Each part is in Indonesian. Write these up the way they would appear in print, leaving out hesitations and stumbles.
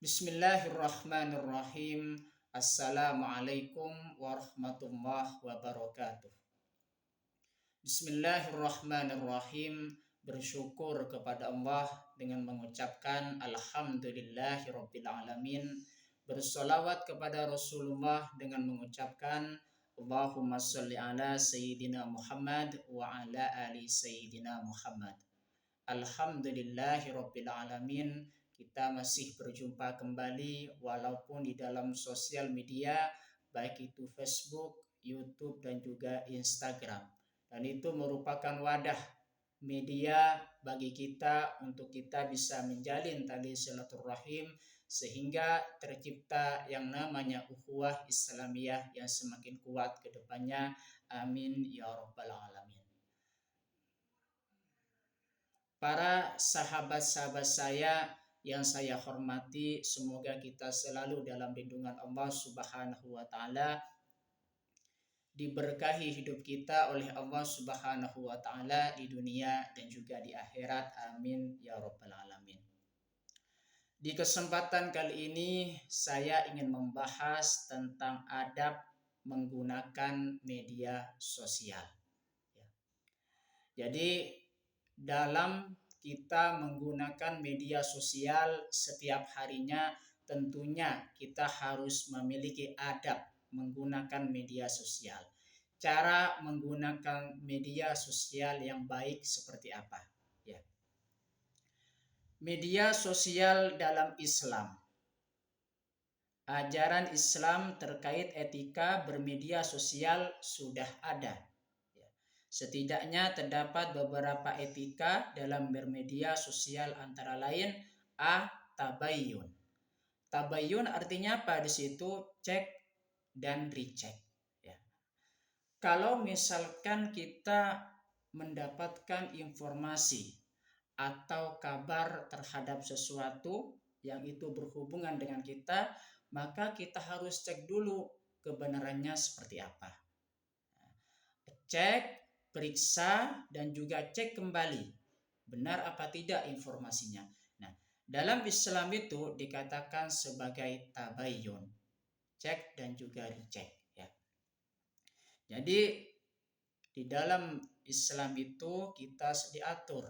Bismillahirrahmanirrahim. Assalamualaikum warahmatullahi wabarakatuh. Bismillahirrahmanirrahim. Bersyukur kepada Allah dengan mengucapkan Alhamdulillahirabbil alamin. Bersolawat kepada Rasulullah dengan mengucapkan Allahumma sholli ala Sayyidina Muhammad wa ala ali Sayyidina Muhammad. Alhamdulillahirabbil alamin. Kita masih berjumpa kembali walaupun di dalam sosial media, baik itu Facebook, YouTube, dan juga Instagram. Dan itu merupakan wadah media bagi kita untuk kita bisa menjalin tali silaturahim sehingga tercipta yang namanya ukhuwah Islamiyah yang semakin kuat ke depannya. Amin ya rabbal alamin. Para sahabat-sahabat saya yang saya hormati, semoga kita selalu dalam lindungan Allah Subhanahu wa taala, diberkahi hidup kita oleh Allah Subhanahu wa taala di dunia dan juga di akhirat. Amin ya rabbal alamin. Di kesempatan kali ini saya ingin membahas tentang adab menggunakan media sosial. Jadi dalam kita menggunakan media sosial setiap harinya, tentunya kita harus memiliki adab menggunakan media sosial. Cara menggunakan media sosial yang baik seperti apa? Ya. Media sosial dalam Islam. Ajaran Islam terkait etika bermedia sosial sudah ada. Setidaknya terdapat beberapa etika dalam bermedia sosial, antara lain tabayyun. Tabayyun artinya apa di situ? Cek dan recheck. Ya. Kalau misalkan kita mendapatkan informasi atau kabar terhadap sesuatu yang itu berhubungan dengan kita, maka kita harus cek dulu kebenarannya seperti apa. Cek, periksa, dan juga cek kembali benar apa tidak informasinya. Nah, dalam Islam itu dikatakan sebagai tabayyun, cek dan juga recheck. Ya. Jadi di dalam Islam itu kita diatur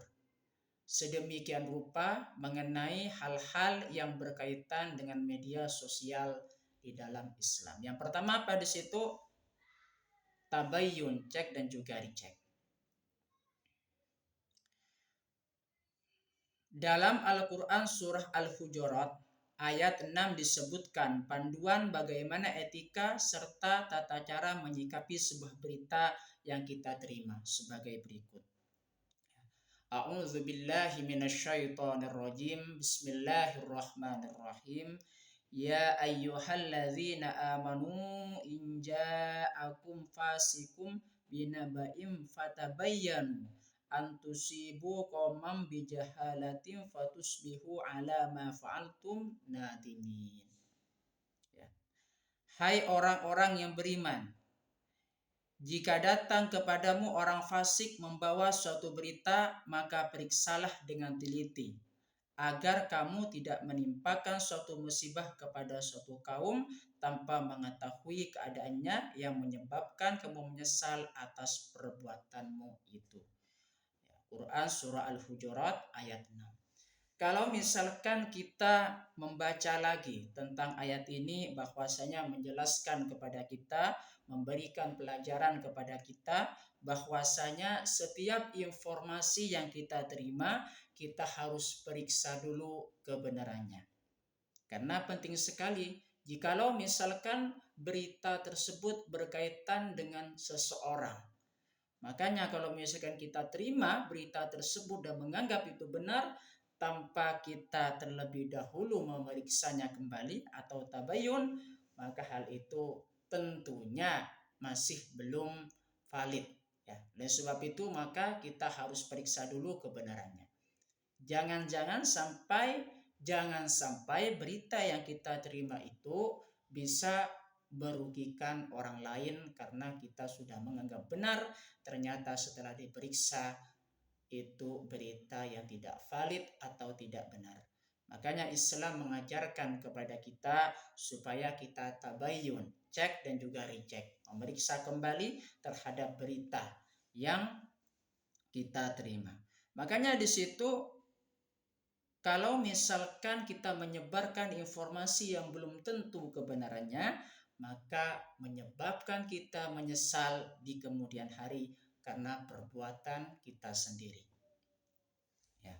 sedemikian rupa mengenai hal-hal yang berkaitan dengan media sosial di dalam Islam. Yang pertama apa di situ? Tabayyun, cek dan juga recheck. Dalam Al-Quran surah Al-Hujurat ayat 6 disebutkan panduan bagaimana etika serta tata cara menyikapi sebuah berita yang kita terima sebagai berikut. A'udzubillahi minasyaitonirrajim. Bismillahirrahmanirrahim. Ya ayyuhalladzina amanu in ja'akum fasikum binaba'im fatabayyanu antusibu qauman bijahalatin fatusbihu ala ma fa'altum nadimin. Ya. Hai orang-orang yang beriman, jika datang kepadamu orang fasik membawa suatu berita, maka periksalah dengan teliti, agar kamu tidak menimpakan suatu musibah kepada suatu kaum tanpa mengetahui keadaannya yang menyebabkan kamu menyesal atas perbuatanmu itu. Quran surah Al-Hujurat ayat 6. Kalau misalkan kita membaca lagi tentang ayat ini, bahwasanya menjelaskan kepada kita, memberikan pelajaran kepada kita, bahwasanya setiap informasi yang kita terima, kita harus periksa dulu kebenarannya. Karena penting sekali, jikalau misalkan berita tersebut berkaitan dengan seseorang, makanya kalau misalkan kita terima berita tersebut dan menganggap itu benar tanpa kita terlebih dahulu memeriksanya kembali atau tabayyun, maka hal itu tentunya masih belum valid. Ya. Oleh sebab itu maka kita harus periksa dulu kebenarannya. Jangan sampai berita yang kita terima itu bisa merugikan orang lain karena kita sudah menganggap benar, ternyata setelah diperiksa itu berita yang tidak valid atau tidak benar. Makanya Islam mengajarkan kepada kita supaya kita tabayyun, cek dan juga recheck, memeriksa kembali terhadap berita yang kita terima. Makanya di situ kalau misalkan kita menyebarkan informasi yang belum tentu kebenarannya, maka menyebabkan kita menyesal di kemudian hari karena perbuatan kita sendiri. Ya.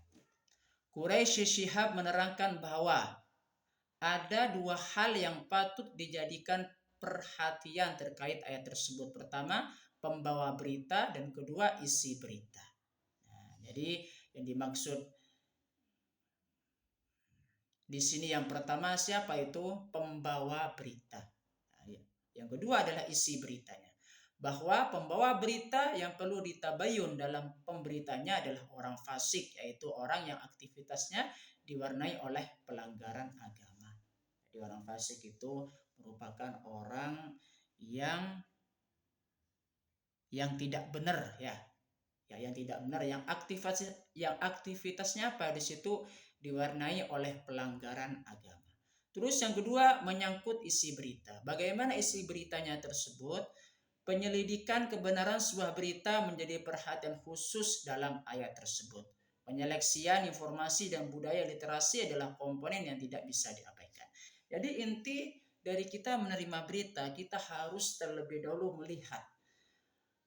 Quraisy Syihab menerangkan bahwa ada dua hal yang patut dijadikan perhatian terkait ayat tersebut. Pertama, pembawa berita, dan kedua, isi berita. Nah, jadi yang dimaksud di sini yang pertama siapa itu? Pembawa berita. Nah, yang kedua adalah isi beritanya. Bahwa pembawa berita yang perlu ditabayun dalam pemberitanya adalah orang fasik, yaitu orang yang aktivitasnya diwarnai oleh pelanggaran agama. Jadi orang fasik itu merupakan orang yang tidak benar ya. Ya, yang tidak benar, yang aktivitasnya apa di situ diwarnai oleh pelanggaran agama. Terus yang kedua menyangkut isi berita. Bagaimana isi beritanya tersebut? Penyelidikan kebenaran sebuah berita menjadi perhatian khusus dalam ayat tersebut. Penyeleksian informasi dan budaya literasi adalah komponen yang tidak bisa diabaikan. Jadi inti dari kita menerima berita, kita harus terlebih dahulu melihat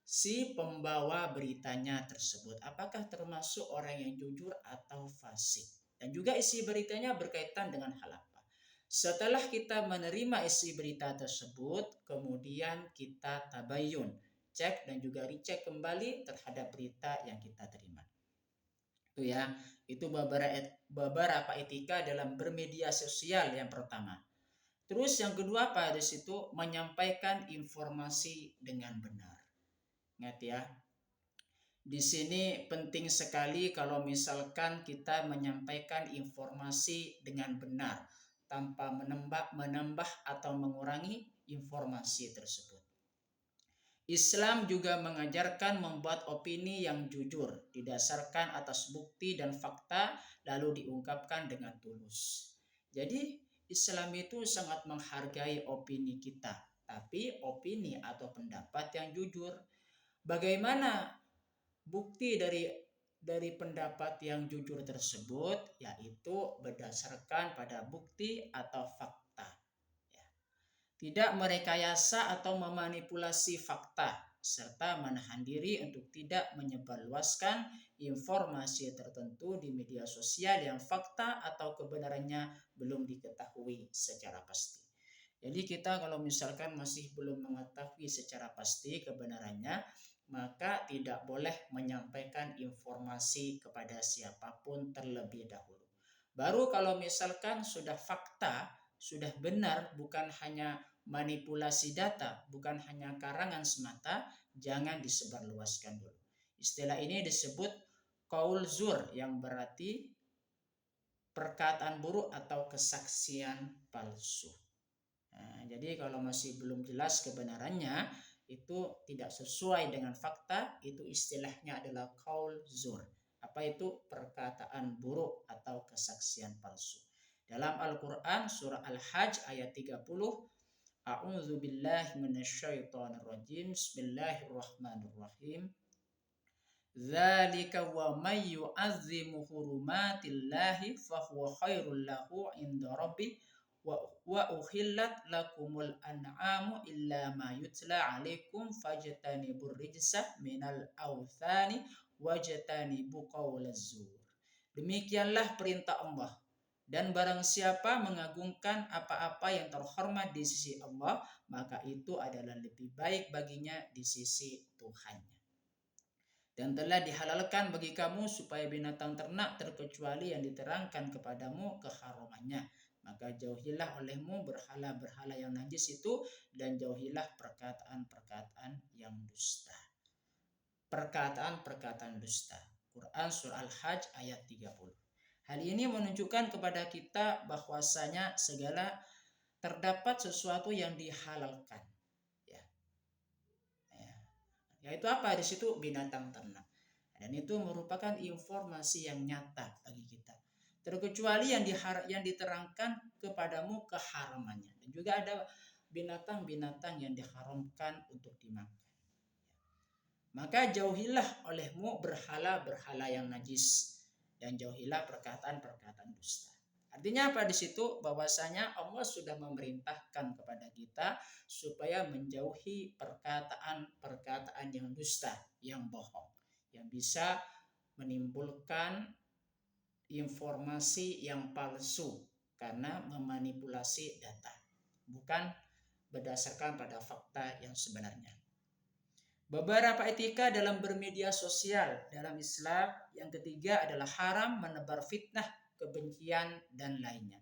si pembawa beritanya tersebut. Apakah termasuk orang yang jujur atau fasik? Dan juga isi beritanya berkaitan dengan hal apa? Setelah kita menerima isi berita tersebut, kemudian kita tabayun, cek dan juga recheck kembali terhadap berita yang kita terima. Itu ya, itu beberapa etika dalam bermedia sosial yang pertama. Terus yang kedua apa di situ? Menyampaikan informasi dengan benar. Ingat ya, di sini penting sekali kalau misalkan kita menyampaikan informasi dengan benar tanpa menambah atau mengurangi informasi tersebut. Islam juga mengajarkan membuat opini yang jujur, didasarkan atas bukti dan fakta, lalu diungkapkan dengan tulus. Jadi Islam itu sangat menghargai opini kita, tapi opini atau pendapat yang jujur. Bagaimana bukti dari pendapat yang jujur tersebut? Yaitu berdasarkan pada bukti atau fakta. Tidak merekayasa atau memanipulasi fakta, serta menahan diri untuk tidak menyebarluaskan informasi tertentu di media sosial yang fakta atau kebenarannya belum diketahui secara pasti. Jadi kita kalau misalkan masih belum mengetahui secara pasti kebenarannya, maka tidak boleh menyampaikan informasi kepada siapapun terlebih dahulu. Baru kalau misalkan sudah fakta, sudah benar, bukan hanya manipulasi data, bukan hanya karangan semata, jangan disebarluaskan dulu. Istilah ini disebut qaul zur, yang berarti perkataan buruk atau kesaksian palsu. Nah, jadi kalau masih belum jelas kebenarannya, itu tidak sesuai dengan fakta, itu istilahnya adalah qaul zur. Apa itu? Perkataan buruk atau kesaksian palsu. Dalam Al-Quran surah Al-Hajj ayat 30, A'udzu billahi minasyaitonir rajim. Bismillahirrahmanirrahim. Dzalika wa may yu'azzimu hurumatillahi fahuwa khairul lahu 'inda rabbih wa uhillat lakumul an'amu illa ma yutla 'alaikum fajtanibur rijsa minal authani wajtanibu qaulaz zur. Demikianlah perintah Allah. Dan barang siapa mengagungkan apa-apa yang terhormat di sisi Allah, maka itu adalah lebih baik baginya di sisi Tuhannya. Dan telah dihalalkan bagi kamu supaya binatang ternak terkecuali yang diterangkan kepadamu keharamannya. Maka jauhilah olehmu berhala-berhala yang najis itu, dan jauhilah perkataan-perkataan yang dusta. Perkataan-perkataan dusta. Quran surah Al-Hajj ayat 30. Hal ini menunjukkan kepada kita bahwasanya segala terdapat sesuatu yang dihalalkan. Yaitu apa? Di situ binatang ternak. Dan itu merupakan informasi yang nyata bagi kita. terkecuali yang diterangkan kepadamu keharamannya. Dan juga ada binatang-binatang yang diharamkan untuk dimakan. Maka jauhilah olehmu berhala-berhala yang najis dan jauhilah perkataan-perkataan dusta. Artinya apa di situ? Bahwasanya Allah sudah memerintahkan kepada kita supaya menjauhi perkataan-perkataan yang dusta, yang bohong, yang bisa menimbulkan informasi yang palsu karena memanipulasi data, bukan berdasarkan pada fakta yang sebenarnya. Beberapa etika dalam bermedia sosial dalam Islam. Yang ketiga adalah haram menebar fitnah, kebencian, dan lainnya.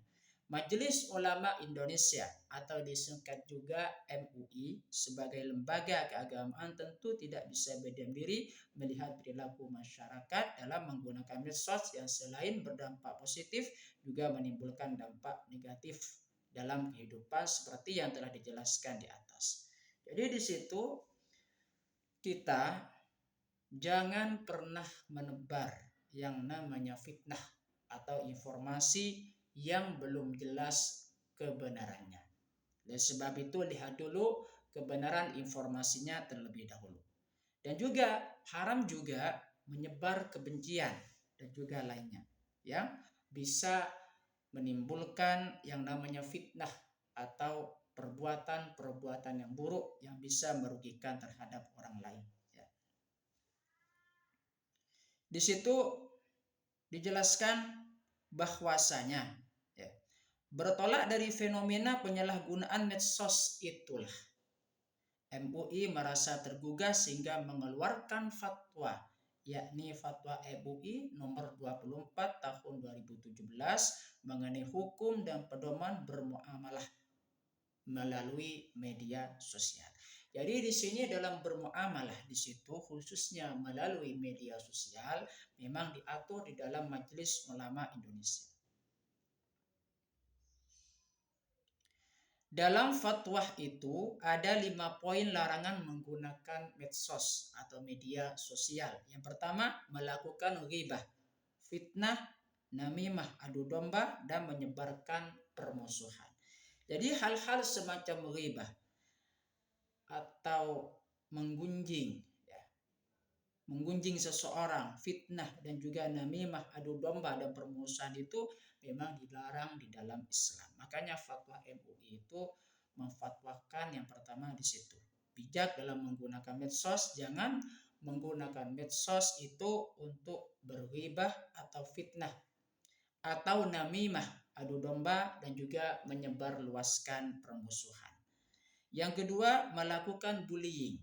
Majelis Ulama Indonesia atau disingkat juga MUI sebagai lembaga keagamaan tentu tidak bisa berdiam diri melihat perilaku masyarakat dalam menggunakan medsos yang selain berdampak positif juga menimbulkan dampak negatif dalam kehidupan seperti yang telah dijelaskan di atas. Jadi di situ kita jangan pernah menebar yang namanya fitnah atau informasi yang belum jelas kebenarannya. Dan sebab itu lihat dulu kebenaran informasinya terlebih dahulu. Dan juga haram juga menyebar kebencian dan juga lainnya yang bisa menimbulkan yang namanya fitnah atau perbuatan-perbuatan yang buruk yang bisa merugikan terhadap orang lain. Ya. Di situ dijelaskan bahwasanya ya, bertolak dari fenomena penyalahgunaan medsos itulah MUI merasa tergugah sehingga mengeluarkan fatwa, yakni fatwa MUI nomor 24 tahun 2017 mengenai hukum dan pedoman bermuamalah melalui media sosial. Jadi di sini dalam bermuamalah di situ khususnya melalui media sosial memang diatur di dalam Majelis Ulama Indonesia. Dalam fatwa itu ada 5 poin larangan menggunakan medsos atau media sosial. Yang pertama, melakukan ghibah, fitnah, namimah, adu domba, dan menyebarkan permusuhan. Jadi hal-hal semacam ghibah atau menggunjing seseorang, fitnah dan juga namimah, adu domba dan permusuhan itu memang dilarang di dalam Islam. Makanya fatwa MUI itu memfatwakan yang pertama di situ. Bijak dalam menggunakan medsos, jangan menggunakan medsos itu untuk berghibah atau fitnah atau namimah, adu domba dan juga menyebarluaskan permusuhan. Yang kedua, melakukan bullying,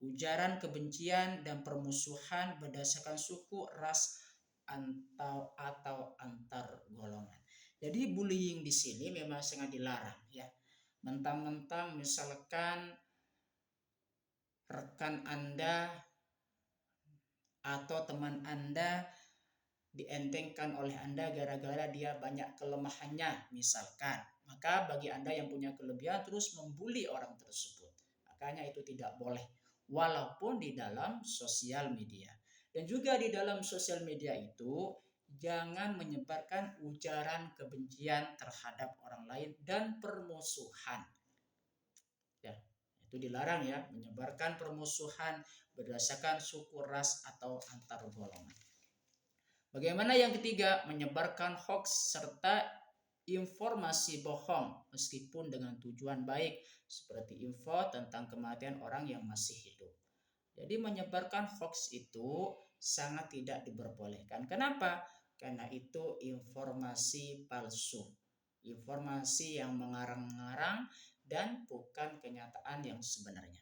ujaran kebencian dan permusuhan berdasarkan suku, ras, atau antar golongan. Jadi bullying di sini memang sangat dilarang ya. Mentang-mentang misalkan rekan Anda atau teman Anda dientengkan oleh Anda gara-gara dia banyak kelemahannya misalkan, maka bagi Anda yang punya kelebihan terus membuli orang tersebut, makanya itu tidak boleh walaupun di dalam sosial media. Dan juga di dalam sosial media itu jangan menyebarkan ujaran kebencian terhadap orang lain dan permusuhan ya, itu dilarang ya, menyebarkan permusuhan berdasarkan suku, ras atau antar golongan. Bagaimana yang ketiga, menyebarkan hoax serta informasi bohong meskipun dengan tujuan baik seperti info tentang kematian orang yang masih hidup. Jadi menyebarkan hoax itu sangat tidak diperbolehkan. Kenapa? Karena itu informasi palsu, informasi yang mengarang-ngarang dan bukan kenyataan yang sebenarnya.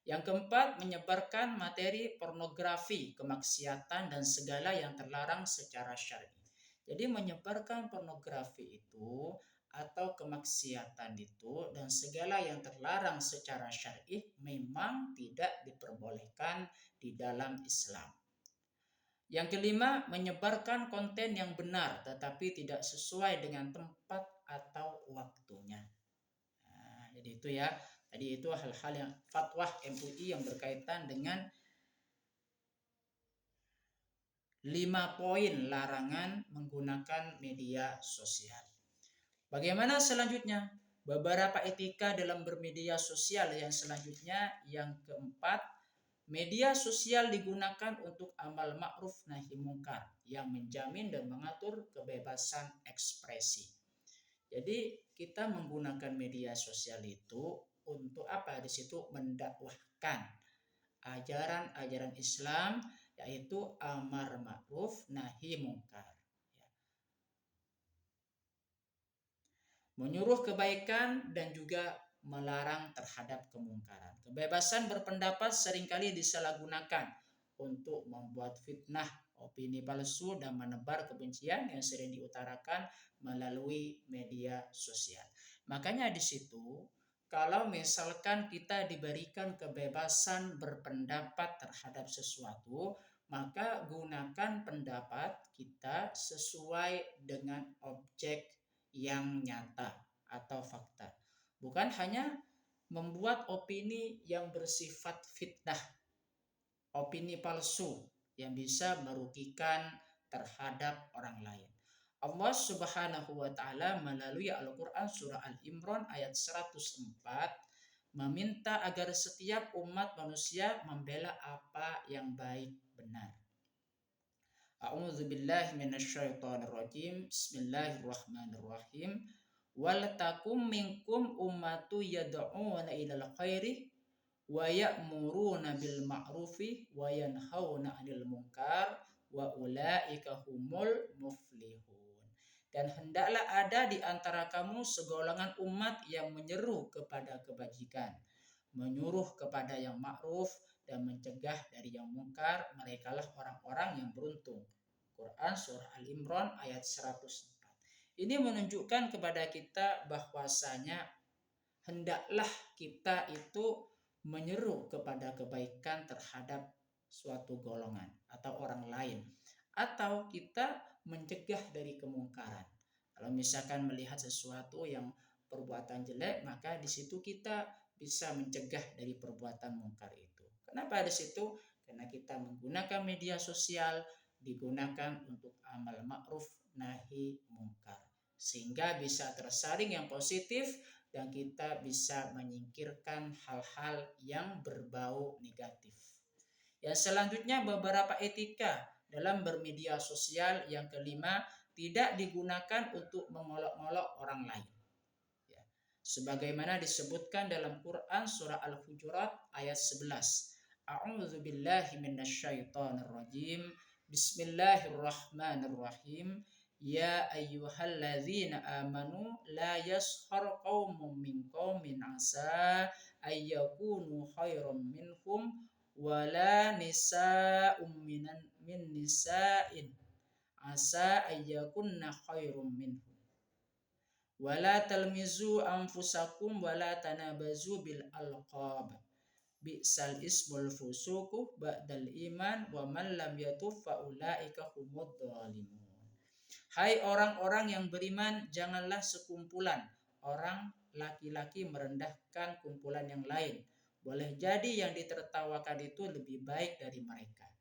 Yang keempat, menyebarkan materi pornografi, kemaksiatan, dan segala yang terlarang secara syar'i. Jadi menyebarkan pornografi itu atau kemaksiatan itu dan segala yang terlarang secara syar'i memang tidak diperbolehkan di dalam Islam. Yang kelima, menyebarkan konten yang benar tetapi tidak sesuai dengan tempat atau waktunya. Nah, jadi itu ya. Tadi itu hal-hal yang fatwa MUI yang berkaitan dengan 5 poin larangan menggunakan media sosial. Bagaimana selanjutnya? Beberapa etika dalam bermedia sosial yang selanjutnya, yang keempat, media sosial digunakan untuk amal ma'ruf nahi mungkar yang menjamin dan mengatur kebebasan ekspresi. Jadi kita menggunakan media sosial itu untuk apa? Di situ mendakwahkan ajaran-ajaran Islam, yaitu amar ma'ruf nahi mungkar. Menyuruh kebaikan dan juga melarang terhadap kemungkaran. Kebebasan berpendapat seringkali disalahgunakan untuk membuat fitnah, opini palsu, dan menebar kebencian yang sering diutarakan melalui media sosial. Makanya di situ, kalau misalkan kita diberikan kebebasan berpendapat terhadap sesuatu, maka gunakan pendapat kita sesuai dengan objek yang nyata atau fakta. Bukan hanya membuat opini yang bersifat fitnah, opini palsu yang bisa merugikan terhadap orang lain. Allah Subhanahu wa taala melalui Al-Qur'an surah Al-Imran ayat 104 meminta agar setiap umat manusia membela apa yang baik benar. A'udzu billahi minasyaitonir rajim. Bismillahirrahmanirrahim. Wal takum minkum ummatu yad'una ilal khairi wa ya'muruna bil ma'rufi wa yanhauna 'anil munkar wa ulaika humul muflihun. Dan hendaklah ada di antara kamu segolongan umat yang menyeru kepada kebajikan, menyuruh kepada yang ma'ruf, dan mencegah dari yang mungkar. Merekalah orang-orang yang beruntung. Quran surah Al-Imran ayat 104. Ini menunjukkan kepada kita bahwasanya hendaklah kita itu menyeru kepada kebaikan terhadap suatu golongan atau orang lain, atau kita mencegah dari kemungkaran. Kalau misalkan melihat sesuatu yang perbuatan jelek, maka di situ kita bisa mencegah dari perbuatan mungkar itu. Kenapa di situ? Karena kita menggunakan media sosial, digunakan untuk amal ma'ruf nahi mungkar, sehingga bisa tersaring yang positif dan kita bisa menyingkirkan hal-hal yang berbau negatif. Yang selanjutnya, beberapa etika dalam bermedia sosial. Yang kelima, tidak digunakan untuk mengolok-olok orang lain. Sebagaimana disebutkan dalam Quran surah Al-Hujurat ayat 11. A'udzu billahi minasyaitonir rajim. Bismillahirrahmanirrahim. Ya ayyuhalladzina amanu la yaskhar qaumun min qaumin asa ayyakunu khairum minhum wala nisa'um min nisa'in asa ayyakunna khairum minhum wala talmizu anfusakum wala tanabazu bil alqab bi'sal ismul fusuku ba'dal iman wa man lam yatub fa ulaika humud dhalimun. Hai orang-orang yang beriman, janganlah sekumpulan orang laki-laki merendahkan kumpulan yang lain. Boleh jadi yang ditertawakan itu lebih baik dari mereka.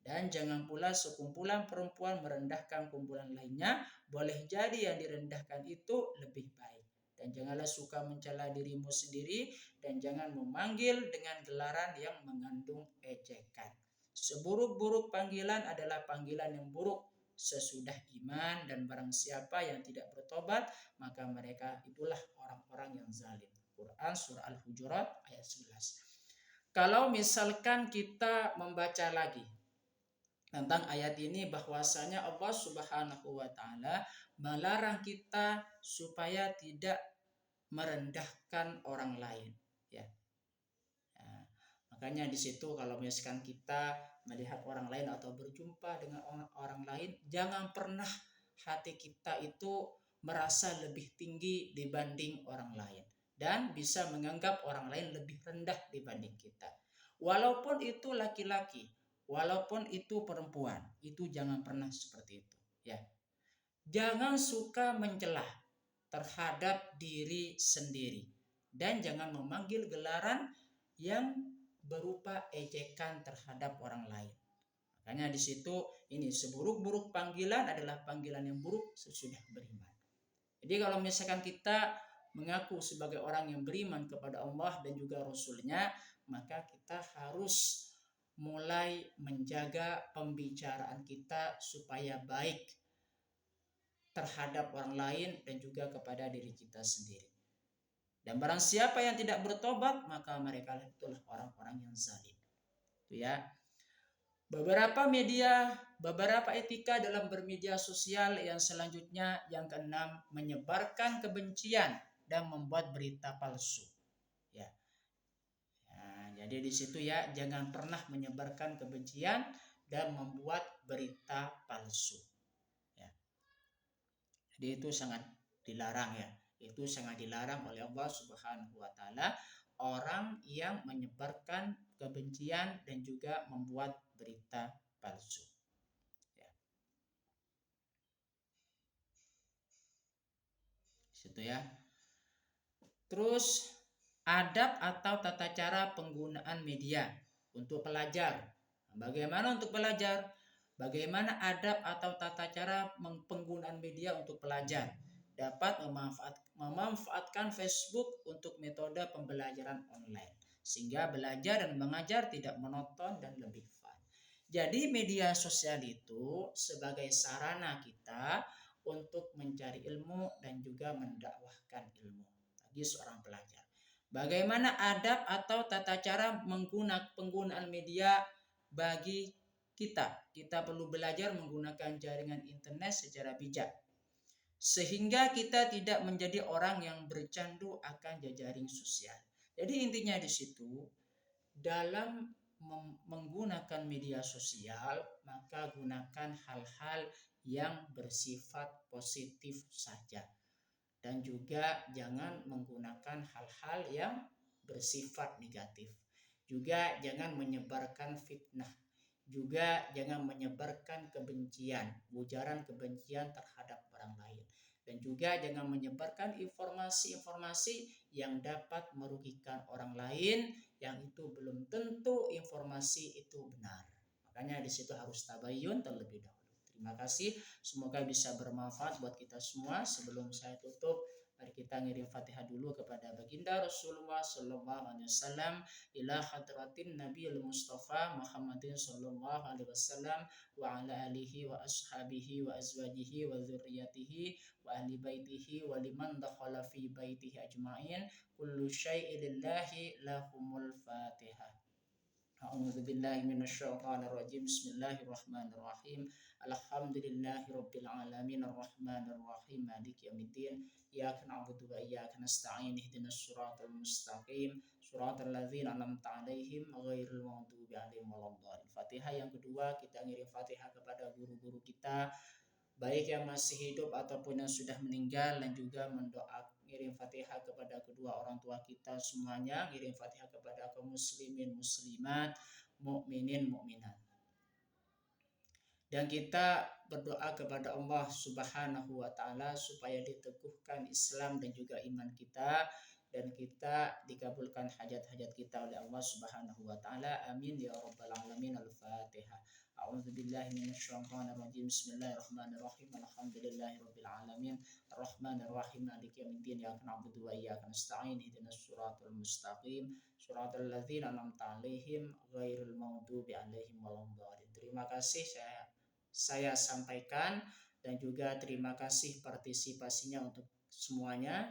Dan jangan pula sekumpulan perempuan merendahkan kumpulan lainnya. Boleh jadi yang direndahkan itu lebih baik. Dan janganlah suka mencela dirimu sendiri, dan jangan memanggil dengan gelaran yang mengandung ejekan. Seburuk-buruk panggilan adalah panggilan yang buruk sesudah iman, dan barang siapa yang tidak bertobat, maka mereka itulah orang-orang yang zalim. Quran surah Al-Hujurat ayat 11. Kalau misalkan kita membaca lagi tentang ayat ini, bahwasanya Allah Subhanahu wa taala melarang kita supaya tidak merendahkan orang lain, ya. Nah, makanya di situ kalau misalkan kita melihat orang lain atau berjumpa dengan orang lain, jangan pernah hati kita itu merasa lebih tinggi dibanding orang lain dan bisa menganggap orang lain lebih rendah dibanding kita. Walaupun itu laki-laki, walaupun itu perempuan, itu jangan pernah seperti itu, ya. Jangan suka mencela terhadap diri sendiri, dan jangan memanggil gelaran yang berupa ejekan terhadap orang lain. Makanya di situ ini seburuk-buruk panggilan adalah panggilan yang buruk sesudah beriman. Jadi kalau misalkan kita mengaku sebagai orang yang beriman kepada Allah dan juga Rasul-Nya, maka kita harus mulai menjaga pembicaraan kita supaya baik terhadap orang lain dan juga kepada diri kita sendiri. Dan barang siapa yang tidak bertobat, maka mereka itulah orang-orang yang zalim. Itu ya. Beberapa etika dalam bermedia sosial yang selanjutnya, yang keenam, menyebarkan kebencian dan membuat berita palsu. Ya. Nah, jadi di situ ya, jangan pernah menyebarkan kebencian dan membuat berita palsu. Ya. Jadi itu sangat dilarang ya. Itu sangat dilarang oleh Allah Subhanahu wa taala, orang yang menyebarkan kebencian dan juga membuat berita palsu. Ya. Situ ya. Terus adab atau tata cara penggunaan media untuk pelajar. Bagaimana untuk pelajar? Bagaimana adab atau tata cara penggunaan media untuk pelajar? Dapat memanfaatkan Facebook untuk metode pembelajaran online sehingga belajar dan mengajar tidak monoton dan lebih fun. Jadi media sosial itu sebagai sarana kita untuk mencari ilmu dan juga mendakwahkan ilmu bagi seorang pelajar. Bagaimana adab atau tata cara penggunaan media bagi kita? Kita perlu belajar menggunakan jaringan internet secara bijak, sehingga kita tidak menjadi orang yang bercandu akan jejaring sosial. Jadi intinya di situ, dalam menggunakan media sosial, maka gunakan hal-hal yang bersifat positif saja. Dan juga jangan menggunakan hal-hal yang bersifat negatif. Juga jangan menyebarkan fitnah. Juga jangan menyebarkan kebencian, ujaran kebencian terhadap orang lain. Dan juga jangan menyebarkan informasi-informasi yang dapat merugikan orang lain, yang itu belum tentu informasi itu benar. Makanya di situ harus tabayun terlebih dahulu. Terima kasih, semoga bisa bermanfaat buat kita semua. Sebelum saya tutup, mari kita ngirim Fatihah dulu kepada baginda Rasulullah sallallahu alaihi wasallam, ila hadratin Nabiyil Mustafa Muhammadin sallallahu alaihi wasallam wa ala alihi wa ashabihi wa azwajihi wa dzurriyyatihi wa ahli baitihi wa liman dakhala fi baitihi ajma'in. Kullu syai'in lillahi lahumul Fatihah. A'udzu billahi minasyaitonir rajim. Bismillahirrahmanirrahim. Alhamdulillahi rabbil alamin arrahmanir rahim maliki yaumiddin. Iyyaka na'budu wa iyyaka nasta'in. Ihdinas siratal mustaqim. Siratal ladzina an'amta 'alaihim ghairil maghdubi 'alaihim waladdallin. Fatihah yang kedua, kita ngirim Fatihah kepada guru-guru kita, baik yang masih hidup ataupun yang sudah meninggal, dan juga ngirim Fatihah kepada kedua orang tua kita semuanya, ngirim Fatihah kepada kaum muslimin muslimat, mukminin mukminat. Dan kita berdoa kepada Allah Subhanahu wa taala supaya diteguhkan Islam dan juga iman kita, dan kita dikabulkan hajat-hajat kita oleh Allah Subhanahu wa taala. Amin ya rabbal alamin. Al-Fatihah. A'udzu billahi minasyaitonir rajim. Bismillahirrahmanirrahim. Alhamdulillahirabbil alamin. Arrahmanir rahim. Maliki yaumiddin. Iyyaka na'budu wa iyyaka nasta'in. Ihdinas siratal mustaqim. Siratal ladzina an'amta 'alaihim ghairil maghdubi 'alaihim waladdallin. Terima kasih saya sampaikan, dan juga terima kasih partisipasinya untuk semuanya.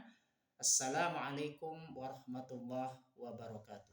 Assalamualaikum warahmatullahi wabarakatuh.